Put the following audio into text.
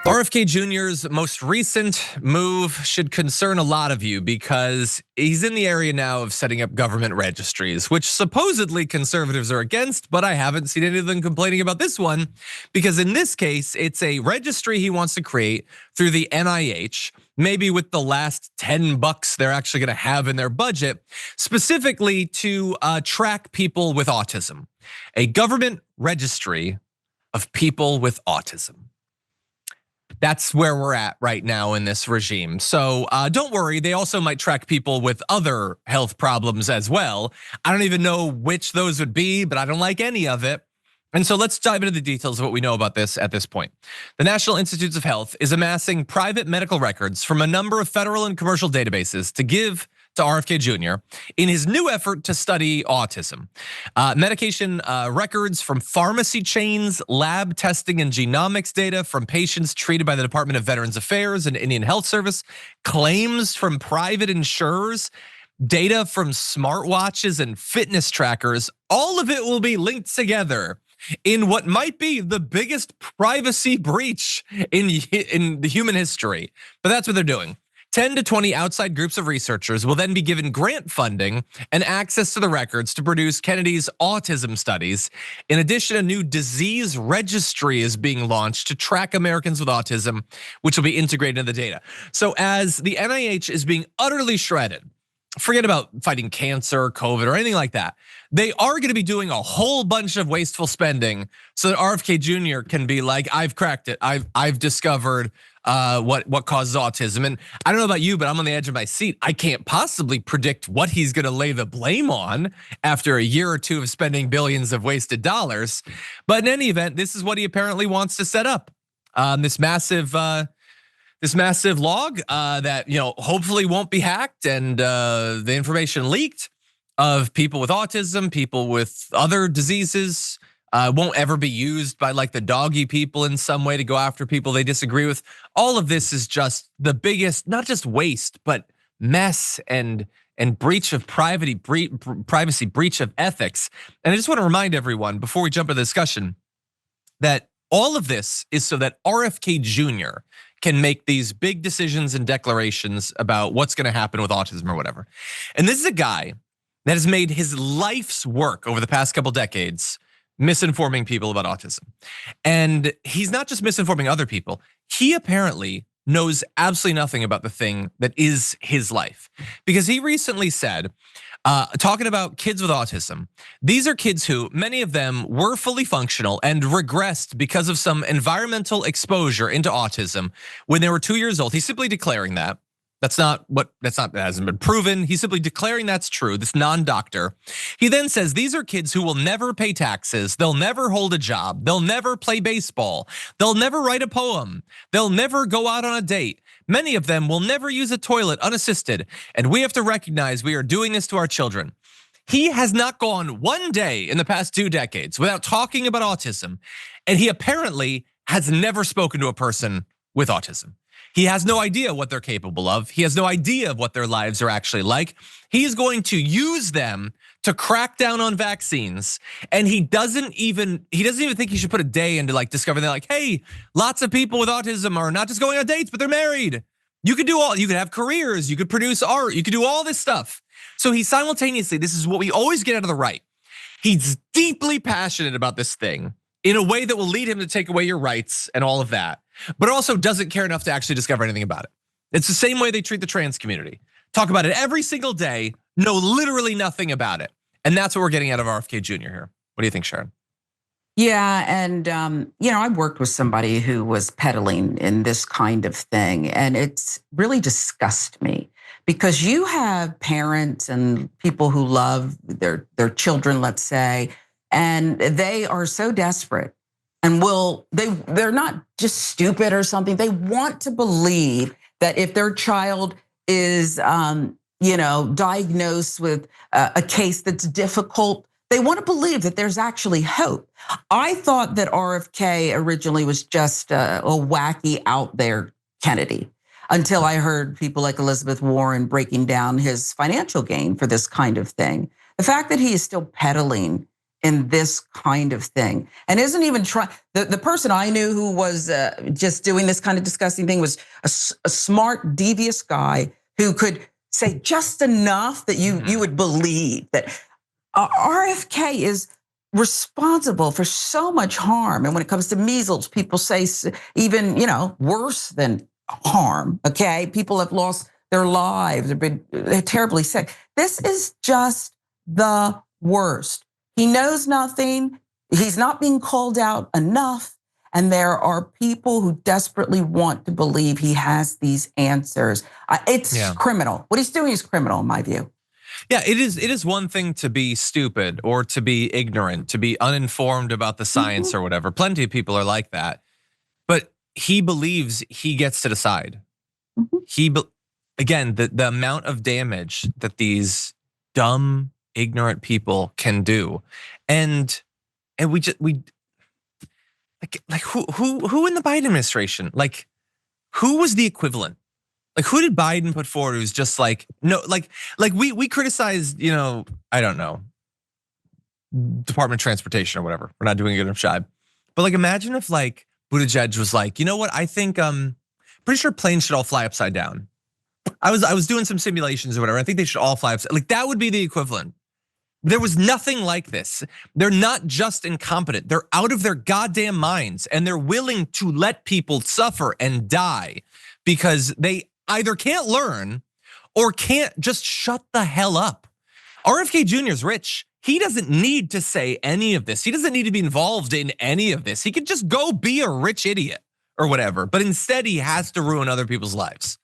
RFK Jr.'s most recent move should concern a lot of you because he's in the area now of setting up government registries, which supposedly conservatives are against, but I haven't seen any of them complaining about this one because in this case, it's a registry he wants to create through the NIH, maybe with the last $10 they're actually gonna have in their budget, specifically to track people with autism. A government registry of people with autism. That's where we're at right now in this regime. So don't worry, they also might track people with other health problems as well. I don't even know which those would be, but I don't like any of it. And so let's dive into the details of what we know about this at this point. The National Institutes of Health is amassing private medical records from a number of federal and commercial databases to give to RFK Jr. in his new effort to study autism. Medication records from pharmacy chains, lab testing and genomics data from patients treated by the Department of Veterans Affairs and Indian Health Service, claims from private insurers, data from smartwatches and fitness trackers, all of it will be linked together in what might be the biggest privacy breach in the human history. But that's what they're doing. 10 to 20 outside groups of researchers will then be given grant funding and access to the records to produce Kennedy's autism studies. In addition, a new disease registry is being launched to track Americans with autism, which will be integrated into the data. So as the NIH is being utterly shredded, forget about fighting cancer, COVID, or anything like that. They are gonna be doing a whole bunch of wasteful spending so that RFK Jr. can be like, I've cracked it, I've discovered what causes autism. And I don't know about you, but I'm on the edge of my seat. I can't possibly predict what he's gonna lay the blame on after a year or two of spending billions of wasted dollars. But in any event, this is what he apparently wants to set up. This massive log that hopefully won't be hacked and the information leaked of people with autism, people with other diseases, won't ever be used by like the doggy people in some way to go after people they disagree with. All of this is just the biggest, not just waste, but mess and breach of privacy, breach of ethics. And I just want to remind everyone before we jump into the discussion that all of this is so that RFK Jr. can make these big decisions and declarations about what's gonna happen with autism or whatever. And this is a guy that has made his life's work over the past couple decades misinforming people about autism. And he's not just misinforming other people, he apparently knows absolutely nothing about the thing that is his life. Because he recently said, talking about kids with autism, these are kids who, many of them were fully functional and regressed because of some environmental exposure into autism when they were 2 years old. He's simply declaring that. That hasn't been proven. He's simply declaring that's true, this non-doctor. He then says these are kids who will never pay taxes, they'll never hold a job, they'll never play baseball, they'll never write a poem, they'll never go out on a date. Many of them will never use a toilet unassisted, and we have to recognize we are doing this to our children. He has not gone one day in the past 2 decades without talking about autism, and he apparently has never spoken to a person with autism. He has no idea what they're capable of. He has no idea of what their lives are actually like. He's going to use them to crack down on vaccines. And he doesn't even think he should put a day into like discovering that like, hey, lots of people with autism are not just going on dates, but they're married. You could have careers, you could produce art, you could do all this stuff. So he simultaneously, this is what we always get out of the right. He's deeply passionate about this thing in a way that will lead him to take away your rights and all of that, but also doesn't care enough to actually discover anything about it. It's the same way they treat the trans community. Talk about it every single day, know literally nothing about it. And that's what we're getting out of RFK Jr. here. What do you think, Sharon? Yeah, and I worked with somebody who was peddling in this kind of thing, and it's really disgusted me because you have parents and people who love their children, let's say, and they are so desperate and they're not just stupid or something. They want to believe that if their child is diagnosed with a case that's difficult, they want to believe that there's actually hope. I thought that RFK originally was just a wacky out there Kennedy until I heard people like Elizabeth Warren breaking down his financial gain for this kind of thing. The fact that he is still peddling in this kind of thing, and isn't even trying. The person I knew who was just doing this kind of disgusting thing was a smart, devious guy who could say just enough that you would believe that RFK is responsible for so much harm. And when it comes to measles, people say even, worse than harm, okay? People have lost their lives, they've been terribly sick. This is just the worst. He knows nothing. He's not being called out enough. And there are people who desperately want to believe he has these answers. It's criminal. What he's doing is criminal in my view. Yeah, it is one thing to be stupid or to be ignorant, to be uninformed about the science or whatever. Plenty of people are like that. But he believes he gets to decide. Again, the amount of damage that these dumb, ignorant people can do. And we like who in the Biden administration, like who was the equivalent? Like who did Biden put forward who's just like, no, like we criticized, I don't know, Department of Transportation or whatever. We're not doing a good enough job. But like imagine if like Buttigieg was like, you know what, I think pretty sure planes should all fly upside down. I was doing some simulations or whatever. I think they should all fly upside. Like that would be the equivalent. There was nothing like this. They're not just incompetent. They're out of their goddamn minds and they're willing to let people suffer and die because they either can't learn or can't just shut the hell up. RFK Jr. is rich. He doesn't need to say any of this. He doesn't need to be involved in any of this. He could just go be a rich idiot or whatever. But instead he has to ruin other people's lives.